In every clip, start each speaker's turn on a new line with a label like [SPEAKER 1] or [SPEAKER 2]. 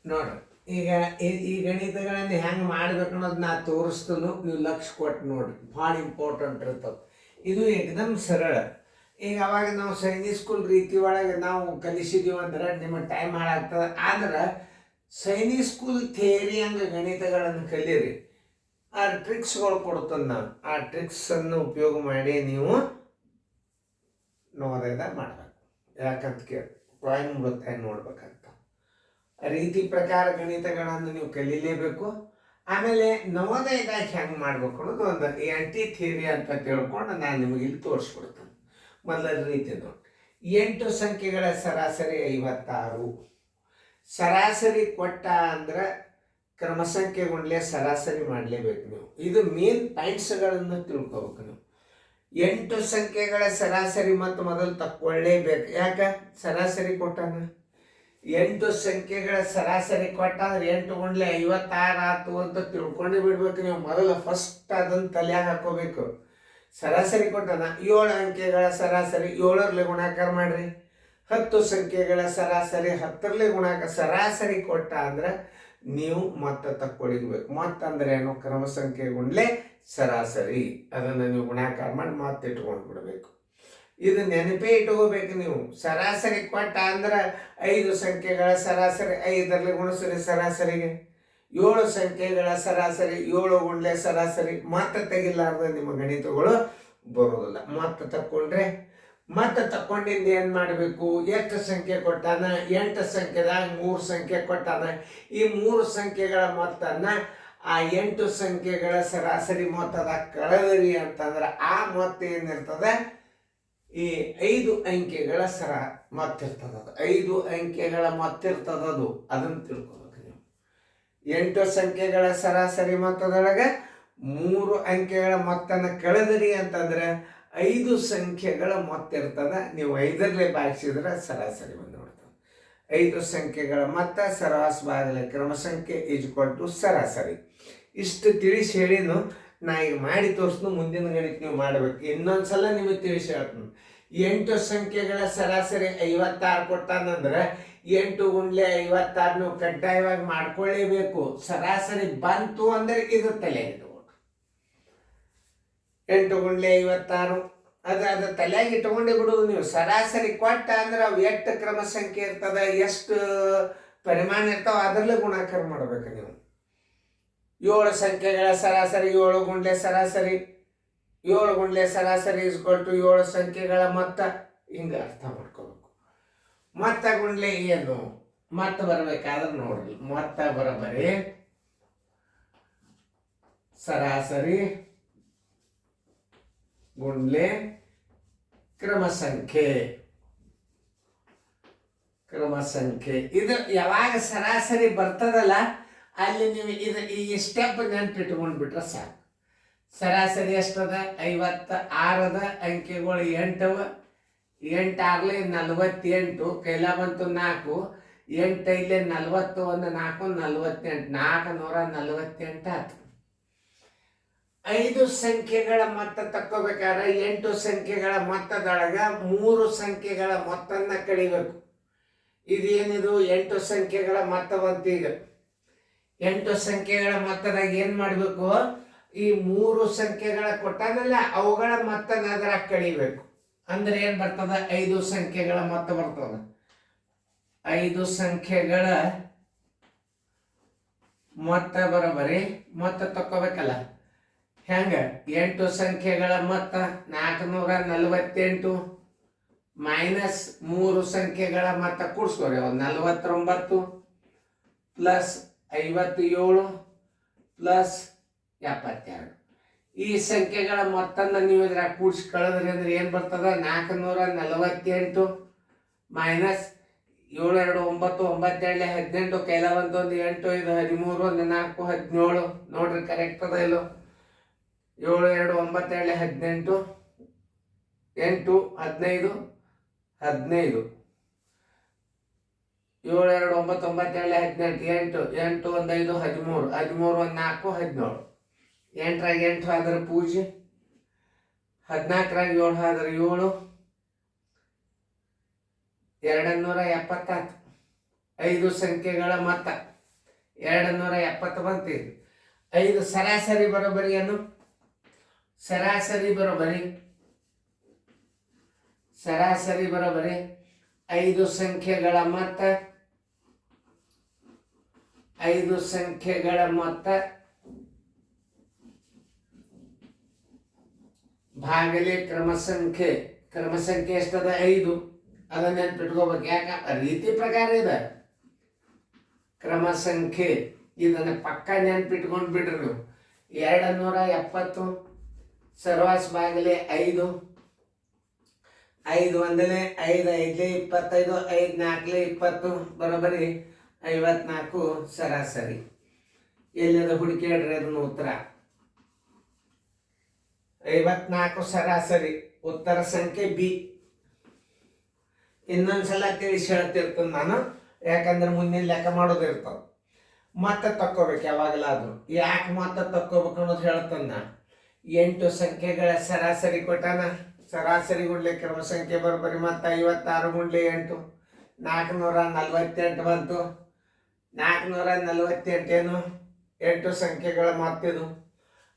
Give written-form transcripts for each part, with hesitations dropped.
[SPEAKER 1] ನೋಡ್ರಿ ಈಗ ಈ ಗಣಿತಗಳನ್ನು ಹೆಂಗೆ ಮಾಡ್ಬೇಕು ಅನ್ನೋದು ನಾ ತೋರಿಸ್ತೀನಿ, ನೀವು ಲಕ್ಷ ಕೊಟ್ಟು ನೋಡ್ರಿ, ಭಾಳ ಇಂಪಾರ್ಟೆಂಟ್ ಇರ್ತದೆ. ಇದು ಏಕದಮ್ ಸರಳ. ಈಗ ಅವಾಗ ನಾವು ಸೈನಿಕ್ ಸ್ಕೂಲ್ ರೀತಿ ಒಳಗೆ ನಾವು ಕಲಿಸಿದೀವಿ ಅಂದ್ರೆ ನಿಮಗೆ ಟೈಮ್ ಹಾಳಾಗ್ತದೆ. ಆದ್ರೆ ಸೈನಿಕ್ ಸ್ಕೂಲ್ ಥಿಯರಿ ಹಂಗೆ ಗಣಿತಗಳನ್ನು ಕಲೀರಿ. ಆ ಟ್ರಿಕ್ಸ್ಗಳು ಕೊಡ್ತಾನೆ ನಾನು. ಆ ಟ್ರಿಕ್ಸನ್ನು ಉಪಯೋಗ ಮಾಡಿ ನೀವು ನವೋದಯದಾಗ ಮಾಡಬೇಕು. ಯಾಕಂತ ಕೇಳಿ ಡ್ರಾಯಿಂಗ್ ಮೂಲಕ ನೋಡ್ಬೇಕಂತ ರೀತಿ ಪ್ರಕಾರ ಗಣಿತಗಳನ್ನು ನೀವು ಕಲೀಲೇಬೇಕು. ಆಮೇಲೆ ನವೋದಯದಾಗ ಹೆಂಗೆ ಮಾಡ್ಬೇಕು ಅನ್ನೋದು ಒಂದು ಆ್ಯಂಟಿ ಥಿಯರಿ ಅಂತ ತಿಳ್ಕೊಂಡು ನಾನು ನಿಮಗೆ ಇಲ್ಲಿ ತೋರಿಸ್ಬಿಡ್ತೇನೆ. ಮೊದಲ ರೀತಿ ನೋಡಿ, 8 ಸಂಖ್ಯೆಗಳ ಸರಾಸರಿ 56. ಸರಾಸರಿ ಕೊಟ್ಟ ಅಂದ್ರೆ ಕ್ರಮಸಂಖ್ಯೆ ಗುಂಡ್ಲೆ ಸರಾಸರಿ ಮಾಡಲೇಬೇಕು ನೀವು. ಇದು ಮೇನ್ ಪಾಯಿಂಟ್ಸ್ಗಳನ್ನು ತಿಳ್ಕೊಬೇಕು ನೀವು. 8 ಸಂಖ್ಯೆಗಳ ಸರಾಸರಿ ಮತ್ತು ಮೊದಲು ತಕ್ಕೊಳ್ಳೇಬೇಕು. ಯಾಕೆ? ಸರಾಸರಿ ಕೊಟ್ಟಾನ. 8 ಸಂಖ್ಯೆಗಳ ಸರಾಸರಿ ಕೊಟ್ಟ ಅಂದ್ರೆ 8 ಗುಂಡ್ಲೆ 56 ಆಯ್ತು ಅಂತ ತಿಳ್ಕೊಂಡು ಬಿಡ್ಬೇಕು ನೀವು. ಮೊದಲು ಫಸ್ಟ್ ಅದನ್ನು ತಲೆಯಾಗ ಹಾಕೋಬೇಕು. ಸರಾಸರಿ ಕೊಟ್ಟಾನ. 7 ಅಂಕೆಗಳ ಸರಾಸರಿ 7ರಲ್ಲಿ ಗುಣಾಕಾರ ಮಾಡ್ರಿ. 10 ಸಂಖ್ಯೆಗಳ ಸರಾಸರಿ 10ರಲ್ಲಿ ಗುಣಾಕಾರ. ಸರಾಸರಿ ಕೊಟ್ಟ ಅಂದ್ರೆ ನೀವು ಮತ್ತೆ ತಕ್ಕೊಳಿಬೇಕು. ಮತ್ತಂದ್ರೆ ಏನು? ಕ್ರಮ ಸಂಖ್ಯೆ ಗುಂಡ್ಲೆ ಸರಾಸರಿ. ಅದನ್ನು ನೀವು ಗುಣಾಕಾರ ಮಾಡಿ ಮತ್ತೆ ಇಟ್ಕೊಂಡು ಬಿಡಬೇಕು. ಇದು ನೆನಪೇ ಇಟ್ಕೋಬೇಕು ನೀವು. ಸರಾಸರಿ ಕೊಟ್ಟ ಅಂದ್ರೆ 5 ಸಂಖ್ಯೆಗಳ ಸರಾಸರಿ 5ರಲ್ಲಿ ಗುಣಿಸ್ರಿ ಸರಾಸರಿಗೆ. 7 ಸಂಖ್ಯೆಗಳ ಸರಾಸರಿ 7 ಗುಂಡ್ಲೆ ಸರಾಸರಿ. ಮತ್ತೆ ತೆಗಿಲಾರ್ದ ನಿಮ್ಮ ಗಣಿತಗಳು ಬರೋದಿಲ್ಲ. ಮತ್ತೆ ತಕ್ಕೊಂಡ್ರೆ ಮತ್ತೆ ತಕ್ಕೊಂಡಿಂದ ಏನು ಮಾಡಬೇಕು? ಎಷ್ಟು ಸಂಖ್ಯೆ ಕೊಟ್ಟಾನ? 8 ಸಂಖ್ಯೆದಾಗ 3 ಸಂಖ್ಯೆ ಕೊಟ್ಟಾನ. ಈ 3 ಸಂಖ್ಯೆಗಳ ಮೊತ್ತನ ಆ 8 ಸಂಖ್ಯೆಗಳ ಸರಾಸರಿ ಮೊತ್ತದ ಕಳೆದರಿ ಅಂತಂದ್ರೆ ಆ ಮೊತ್ತ ಏನಿರ್ತದೆ? ಈ 5 ಅಂಕೆಗಳ ಮೊತ್ತಿರ್ತದದು. 5 ಅಂಕೆಗಳ ಮೊತ್ತಿರ್ತದದು. ಅದನ್ನು ತಿಳ್ಕೊಬೇಕು ನೀವು. 8 ಸಂಖ್ಯೆಗಳ ಸರಾಸರಿ ಮೊತ್ತದೊಳಗೆ 3 ಅಂಕೆಗಳ ಮೊತ್ತನ ಕಳೆದರಿ ಅಂತಂದ್ರೆ 5 ಸಂಖ್ಯೆಗಳ ಮೊತ್ತ ಇರ್ತದೆ. ನೀವು 5ರಲ್ಲಿ ಭಾಗಿಸಿದ್ರೆ ಸರಾಸರಿ ಬಂದುಬಿಡ್ತದೆ. 5 ಸಂಖ್ಯೆಗಳ ಮೊತ್ತ ಸರಾಸ ಭಾಗಲೆ ಕ್ರಮ ಸಂಖ್ಯೆ = ಸರಾಸರಿ. ಇಷ್ಟು ತಿಳಿಸಿ ಹೇಳಿನು. ನಾ ಈಗ ಮಾಡಿ ತೋರಿಸ್ನು. ಮುಂದಿನ ಗಣಿತ ನೀವು ಮಾಡಬೇಕು. ಇನ್ನೊಂದ್ಸಲ ನಿಮಗೆ ತಿಳಿಸಿ ಹೇಳ್ತೀನಿ. 8 ಸಂಖ್ಯೆಗಳ ಸರಾಸರಿ 56 ಕೊಟ್ಟಾನಂದ್ರೆ 8 ಗುಂಡ್ಲೆ 56 ನೀವು ಕಡ್ಡಾಯವಾಗಿ ಮಾಡ್ಕೊಳ್ಳೇಬೇಕು. ಸರಾಸರಿ ಬಂತು ಅಂದ್ರೆ ಇದು ತಲೆಗೆ ಇಟ್ಕೊಂಡು 8 ಗುಂಡ್ಲೆ 56 ಅದು ತಲೆಯಾಗಿ ಇಟ್ಕೊಂಡೇ ಬಿಡುವುದು ನೀವು. ಸರಾಸರಿ ಕೊಟ್ಟ ಅಂದ್ರೆ ಅವು ಎಷ್ಟು ಕ್ರಮ ಸಂಖ್ಯೆ ಇರ್ತದ, ಎಷ್ಟು ಪರಿಮಾಣ ಇರ್ತಾವ, ಅದರಲ್ಲೇ ಗುಣಾಕಾರ ಮಾಡ್ಬೇಕು ನೀವು. 7 ಸಂಖ್ಯೆಗಳ ಸರಾಸರಿ 7 ಗುಂಡ್ಲೆ ಸರಾಸರಿ 7 ಗುಂಡ್ಲೆ ಸರಾಸರಿ = 7 ಸಂಖ್ಯೆಗಳ ಮೊತ್ತ. ಹಿಂಗೆ ಅರ್ಥ ಮಾಡ್ಕೋಬೇಕು. ಮೊತ್ತ ಗುಂಡ್ಲೆ ಏನು? ಮೊತ್ತ ಬರಬೇಕಾದ್ರೆ ನೋಡ್ರಿ, ಮೊತ್ತ ಬರಬರಿ ಸರಾಸರಿ ಗುಂಡ್ಲೆ ಕ್ರಮ ಸಂಖ್ಯೆ. ಇದು ಯಾವಾಗ ಸರಾಸರಿ ಬರ್ತದಲ್ಲ ಅಲ್ಲಿ ನೀವು ಈ ಸ್ಟೆಪ್ ನೆನ್ಪಿಟ್ಕೊಂಡು ಬಿಟ್ರೆ ಸಾಕು. ಸರಾಸರಿ ಎಷ್ಟದ? 56 ಅಂಕೆಗಳು 8 ಅವ. 8 6 48. ಕೈಲ ಬಂತು 4. 8 5 40. 1 4 48. 448 ಆಯ್ತು. 5 ಸಂಖ್ಯೆಗಳ ಮೊತ್ತ ತಕ್ಕೋಬೇಕಾದ್ರೆ 8 ಸಂಖ್ಯೆಗಳ ಮೊತ್ತದೊಳಗ 3 ಸಂಖ್ಯೆಗಳ ಮೊತ್ತನ್ನ ಕಳಿಬೇಕು. ಇದೇನಿದು? 8 ಸಂಖ್ಯೆಗಳ ಮೊತ್ತ ಬಂತು. ಈಗ 8 ಸಂಖ್ಯೆಗಳ ಮೊತ್ತದಾಗ ಏನು ಮಾಡಬೇಕು? ಈ 3 ಸಂಖ್ಯೆಗಳ ಕೊಟ್ಟಾನಲ್ಲ ಅವುಗಳ ಮೊತ್ತನ ಅದರ ಕಳಿಬೇಕು. ಅಂದ್ರೆ ಏನು ಬರ್ತದ? 5 ಸಂಖ್ಯೆಗಳ ಮೊತ್ತ ಬರ್ತದ. 5 ಸಂಖ್ಯೆಗಳ ಮೊತ್ತ ಬರೋಬರಿ ಮೊತ್ತ ತಕ್ಕೋಬೇಕಲ್ಲ. ಹೆಂಗ? 8 ಸಂಖ್ಯೆಗಳ ಮೊತ್ತ 448 ಮೈನಸ್ 3 ಸಂಖ್ಯೆಗಳ ಮೊತ್ತ ಕೂಡಿಸ್ಕೋರಿ. 49 ಪ್ಲಸ್ 57 ಪ್ಲಸ್ 72. ಈ ಸಂಖ್ಯೆಗಳ ಮೊತ್ತನ ನೀವು ಇದ್ರಾಗ ಕೂಡಿಸಿ ಕಳೆದ್ರಿ ಅಂದ್ರೆ ಏನು ಬರ್ತದ? 448 ಮೈನಸ್ 7 2 9 9 2 18. ಕೈಲ ಬಂತು 1 8 5 13 1 4 17. ನೋಡ್ರಿ ಕರೆಕ್ಟ್ ಅದ ಇಲ್ಲೋ? 7 2 9 2 18 8 15 15. 7 2 9 9 2 18 8 8 1 5 13 13 1 4 17. 8ರಾಗ 8 ಆದ್ರೆ ಪೂಜೆ. 14ರಾಗ 7 ಆದ್ರೆ 7. 270. 5 ಸಂಖ್ಯೆಗಳ ಮೊತ್ತ 270 ಬಂತು. 5 ಸರಾಸರಿ ಬರೋಬ್ಬರಿ ಏನು? ಸರಾಸರಿ ಬರೋಬ್ಬರಿ 5 ಸಂಖ್ಯೆಗಳ ಮೊತ್ತ 5 ಸಂಖ್ಯೆಗಳ ಮೊತ್ತ ಭಾಗಲೆ ಕ್ರಮಸಂಖ್ಯೆ. ಕ್ರಮಸಂಖ್ಯೆ ಎಷ್ಟದ? 5. ಅದನ್ನ ನೆನ್ಪಿಟ್ಕೋಬೇಕು. ಯಾಕ ರೀತಿ ಪ್ರಕಾರ ಇದೆ ಕ್ರಮಸಂಖ್ಯೆ. ಇದನ್ನ ಪಕ್ಕ ನೆನ್ಪಿಟ್ಕೊಂಡು ಬಿಡ್ರಿ ನೀವು. 270 ಸರ್ವಾಸ್ ಬಾಗಿಲೆ 5. 5 ಒಂದಲೇ 5 5 25 5 4 20 ಬರೋಬ್ಬರಿ 54 ಸರಾಸರಿ. ಎಲ್ಲದ ಹುಡುಕೇಳ್ರಿ ಅದನ್ನು ಉತ್ತರ. 54 ಸರಾಸರಿ ಉತ್ತರ ಸಂಖ್ಯೆ ಬಿ. ಇನ್ನೊಂದ್ಸಲ ತಿಳಿಸಿ ಹೇಳ್ತಿರ್ತೇನೆ ನಾನು, ಯಾಕಂದ್ರೆ ಮುಂದಿನ ಲೆಕ್ಕ ಮಾಡೋದಿರ್ತಾವ. ಮತ್ತೆ ತಕ್ಕೋಬೇಕು ಯಾವಾಗಲಾದ್ರು. ಯಾಕೆ ಮತ್ತೆ ತಕ್ಕೋಬೇಕು ಅನ್ನೋದು ಹೇಳ್ತಾನೆ ನಾನು. 8 ಸಂಖ್ಯೆಗಳ ಸರಾಸರಿ ಕೊಟ್ಟಾನ. ಸರಾಸರಿ ಗುಂಡ್ಲೆ ಕ್ರಮ ಸಂಖ್ಯೆ ಬರೋಬ್ಬರಿ ಮತ್ತೆ 56 ಗುಂಡ್ಲೆ 8 448 ಬಂತು. 448 ಏನು? 8 ಸಂಖ್ಯೆಗಳ ಮೊತ್ತಿದು.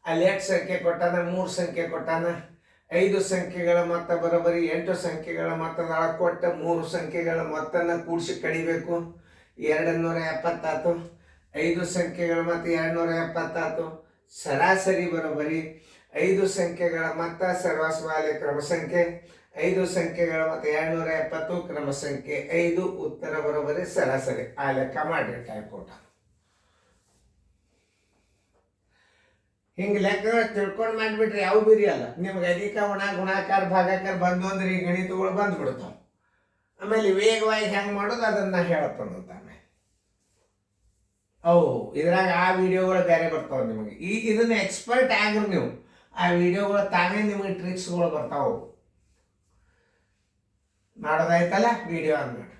[SPEAKER 1] ಅಲ್ಲಿ ಎಷ್ಟು ಸಂಖ್ಯೆ ಕೊಟ್ಟಾನ? 3 ಸಂಖ್ಯೆ ಕೊಟ್ಟಾನ. 5 ಸಂಖ್ಯೆಗಳ ಮೊತ್ತ ಬರೋಬ್ಬರಿ 8 ಸಂಖ್ಯೆಗಳ ಮೊತ್ತದೊಳಗೆ ಕೊಟ್ಟ 3 ಸಂಖ್ಯೆಗಳ ಮೊತ್ತನ ಕೂಡಿಸಿ ಕಡಿಬೇಕು. 270 5 ಸಂಖ್ಯೆಗಳ ಮೊತ್ತ 270 ಸರಾಸರಿ ಬರೋಬ್ಬರಿ 5 ಸಂಖ್ಯೆಗಳ ಮೊತ್ತ ಸರ್ವಾಸ್ವಾಲೆ ಕ್ರಮ ಸಂಖ್ಯೆ 5 ಸಂಖ್ಯೆಗಳ ಮೊತ್ತ 270 ಕ್ರಮ ಸಂಖ್ಯೆ 5 ಉತ್ತರ ಬರೋಬ್ಬರಿ ಸರಾಸರಿ. ಆ ಲೆಕ್ಕ ಮಾಡಿ ಟೈಪ್ ಕೊಟ್ಟ. ಹಿಂಗೆ ಲೆಕ್ಕ ತಿಳ್ಕೊಂಡು ಮಾಡಿಬಿಟ್ರೆ ಯಾವ ಬಿರಿ ಅಲ್ಲ. ನಿಮ್ಗೆ ಅಧಿಕ ಗುಣಾಕಾರ ಭಾಗಾಕಾರ ಬಂದು ಅಂದ್ರೆ ಈ ಗಣಿತಗಳು ಬಂದ್ಬಿಡ್ತಾವ. ಆಮೇಲೆ ವೇಗವಾಗಿ ಹೆಂಗೆ ಮಾಡೋದು ಅದನ್ನ ಹೇಳತ್ತಂತಾನೆ. ಇದ್ರಾಗ ಆ ವಿಡಿಯೋಗಳು ಬೇರೆ ಬರ್ತಾವ ನಿಮಗೆ. ಇದನ್ನ ಎಕ್ಸ್ಪರ್ಟ್ ಆಗ್ರಿ ನೀವು. ಆ ವಿಡಿಯೋಗಳು ತಾವೇ ನಿಮಗೆ ಟ್ರಿಕ್ಸ್ಗಳು ಬರ್ತಾವು. ಮಾಡೋದಾಯ್ತಲ್ಲ ವಿಡಿಯೋ ಅಂದ್ಬಿಟ್ಟು.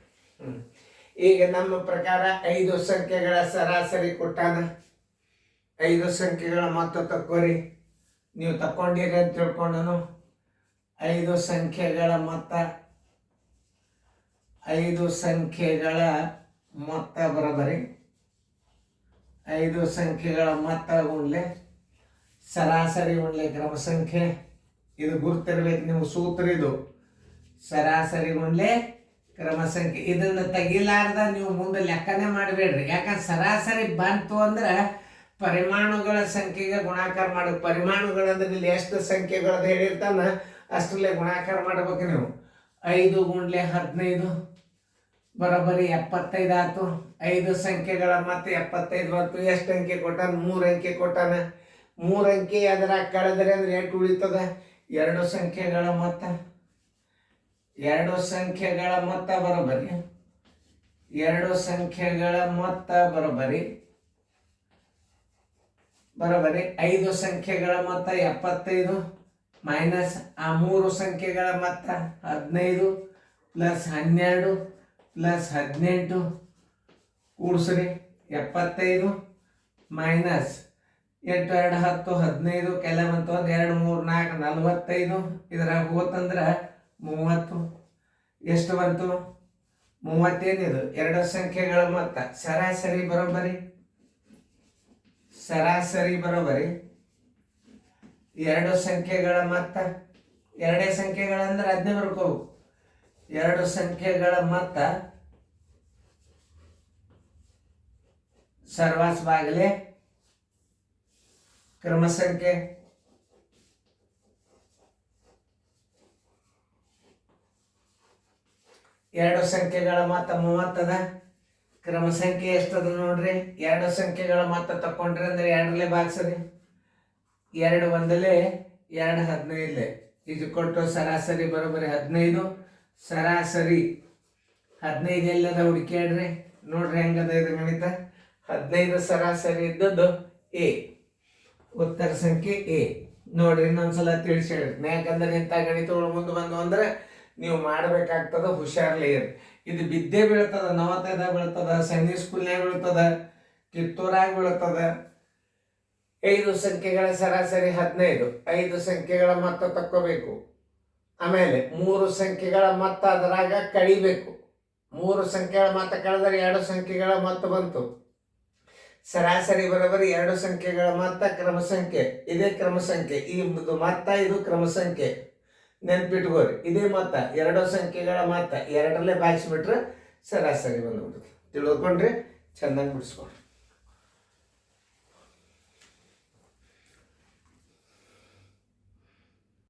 [SPEAKER 1] ಈಗ ನಮ್ಮ ಪ್ರಕಾರ 5 ಸಂಖ್ಯೆಗಳ ಸರಾಸರಿ ಕೊಟ್ಟಾನ. 5 ಸಂಖ್ಯೆಗಳ ಮೊತ್ತ ತಕ್ಕೋರಿ. ನೀವು ತಕ್ಕೊಂಡಿರಿ ಅಂತ ತಿಳ್ಕೊಂಡನು. 5 ಸಂಖ್ಯೆಗಳ ಮೊತ್ತ 5 ಸಂಖ್ಯೆಗಳ ಮೊತ್ತ ಬರೋಬರಿ 5 ಸಂಖ್ಯೆಗಳ ಮೊತ್ತ ಗುಂಡ್ಲೆ ಸರಾಸರಿ ಗುಂಡ್ಲೆ ಕ್ರಮ ಸಂಖ್ಯೆ. ಇದು ಗುರ್ತಿರ್ಬೇಕು ನಿಮ್ಗೆ ಸೂತ್ರ. ಇದು ಸರಾಸರಿ ಗುಂಡ್ಲೆ ಕ್ರಮ ಸಂಖ್ಯೆ. ಇದನ್ನ ತೆಗಿಲಾರ್ದ ನೀವು ಮುಂದೆ ಲೆಕ್ಕನೇ ಮಾಡಬೇಡ್ರಿ. ಯಾಕಂದ್ರೆ ಸರಾಸರಿ ಬಂತು ಅಂದ್ರೆ ಪರಿಮಾಣುಗಳ ಸಂಖ್ಯೆಗೆ ಗುಣಾಕಾರ ಮಾಡಬೇಕು. ಪರಿಮಾಣುಗಳಂದ್ರೆ ಇಲ್ಲಿ ಎಷ್ಟು ಸಂಖ್ಯೆಗಳದ್ದು ಹೇಳಿರ್ತಾನ ಅಷ್ಟರಲ್ಲೇ ಗುಣಾಕಾರ ಮಾಡ್ಬೇಕು ನೀವು. 5 ಗುಂಡ್ಲೆ 15 ಬರೋಬ್ಬರಿ 75 ಆಯ್ತು. 5 ಸಂಖ್ಯೆಗಳ ಮತ್ತೆ 75 ಬಂತು. ಎಷ್ಟು ಅಂಕೆ ಕೊಟ್ಟಾನ? 3 ಅಂಕೆ ಕೊಟ್ಟಾನ. 3 ಅಂಕೆ ಅದರ ಕಳೆದ್ರೆ ಅಂದ್ರೆ ಎಷ್ಟು ಉಳಿತದ? 2 ಸಂಖ್ಯೆಗಳ ಮೊತ್ತ 2 ಸಂಖ್ಯೆಗಳ ಮೊತ್ತ ಬರೋಬ್ಬರಿ 2 ಸಂಖ್ಯೆಗಳ ಮೊತ್ತ ಬರೋಬ್ಬರಿ 5 ಸಂಖ್ಯೆಗಳ ಮೊತ್ತ 75 ಮೈನಸ್ ಆ 3 ಸಂಖ್ಯೆಗಳ ಮೊತ್ತ 15 ಪ್ಲಸ್ 12 ಪ್ಲಸ್ 18 ಕೂಡಿಸ್ರಿ 75 ಮೈನಸ್ 8 2 10 15 ಕೆಲ ಬಂತು. 1 2 3 4 45 ಇದ್ರಾಗ ಹೋತಂದ್ರೆ 30. ಎಷ್ಟು ಬಂತು? 30 ಏನಿದು 2 ಸಂಖ್ಯೆಗಳ ಮೊತ್ತ ಸರಾಸರಿ ಬರೋಬ್ಬರಿ 2 ಸಂಖ್ಯೆಗಳ ಮೊತ್ತ 2 ಸಂಖ್ಯೆಗಳಂದ್ರೆ 15 ಬರ್ಕೋಬೇಕು. 2 ಸಂಖ್ಯೆಗಳ ಮೊತ್ತ ಸರ್ವಾಸ್ ಬಾಗಿಲೆ ಕ್ರಮ ಸಂಖ್ಯೆ 2 ಸಂಖ್ಯೆಗಳ ಮೊತ್ತ 30 ಅದ. ಕ್ರಮ ಸಂಖ್ಯೆ ಎಷ್ಟದ ನೋಡ್ರಿ. 2 ಸಂಖ್ಯೆಗಳ ಮೊತ್ತ ತಕೊಂಡ್ರಿ ಅಂದ್ರೆ 2 ಭಾಗಿಸ್ರಿ. 2 ಒಂದಲೇ 2 15 ಇದು ಕೊಟ್ಟು ಸರಾಸರಿ ಬರೋಬ್ಬರಿ 15. ಸರಾಸರಿ 15 ಎಲ್ಲದ ಹುಡುಕ್ಯಾಡ್ರಿ. ನೋಡ್ರಿ ಹೆಂಗದ ಇದು ಗಣಿತ. 15 ಸರಾಸರಿ ಇದ್ದದ್ದು ಎ. ಉತ್ತರ ಸಂಖ್ಯೆ ಎ. ನೋಡ್ರಿ ಇನ್ನೊಂದ್ಸಲ ತಿಳಿಸಿ ಹೇಳ್ರಿ. ಯಾಕಂದ್ರೆ ಇಂಥ ಗಣಿತಗಳು ಮುಂದೆ ಬಂದು ಅಂದ್ರೆ ನೀವು ಮಾಡ್ಬೇಕಾಗ್ತದ. ಹುಷಾರ್ಲಿ ಇರಿ. ಇದು ಬಿದ್ದೇ ಬೀಳ್ತದ. ನವೋದಯದಾಗ ಬೀಳ್ತದ, ಸೈನಿಕ್ ಸ್ಕೂಲ್ನಾಗ ಬೀಳ್ತದ, ಕಿತ್ತೂರಾಗ ಬೀಳ್ತದ. 5 ಸಂಖ್ಯೆಗಳ ಸರಾಸರಿ 15. 5 ಸಂಖ್ಯೆಗಳ ಮೊತ್ತ ತಕ್ಕೋಬೇಕು. ಆಮೇಲೆ 3 ಸಂಖ್ಯೆಗಳ ಮೊತ್ತ ಅದರಾಗ ಕಡಿಬೇಕು. 3 ಸಂಖ್ಯೆಗಳ ಮೊತ್ತ ಕಳೆದರೆ 2 ಸಂಖ್ಯೆಗಳ ಮೊತ್ತ ಬಂತು. ಸರಾಸರಿ ಬರೋಬರಿ 2 ಸಂಖ್ಯೆಗಳ ಮೊತ್ತ ಕ್ರಮ ಸಂಖ್ಯೆ, ಇದೇ ಕ್ರಮ ಸಂಖ್ಯೆ. ಈ ಮೊತ್ತ ಇದು ಕ್ರಮ ಸಂಖ್ಯೆ, ನೆನ್ಪಿಟ್ಕೋರಿ. ಇದೇ ಮೊತ್ತ 2 ಸಂಖ್ಯೆಗಳ ಮೊತ್ತ 2ರಲ್ಲೇ ಭಾಗಿಸ್ಬಿಟ್ರೆ ಸರಾಸರಿ ಬಂದ್ಬಿಡುತ್ತೆ. ತಿಳ್ಕೊಂಡ್ರಿ? ಚೆನ್ನಾಗಿ ಬಿಡಿಸ್ಕೊಡ್ರಿ.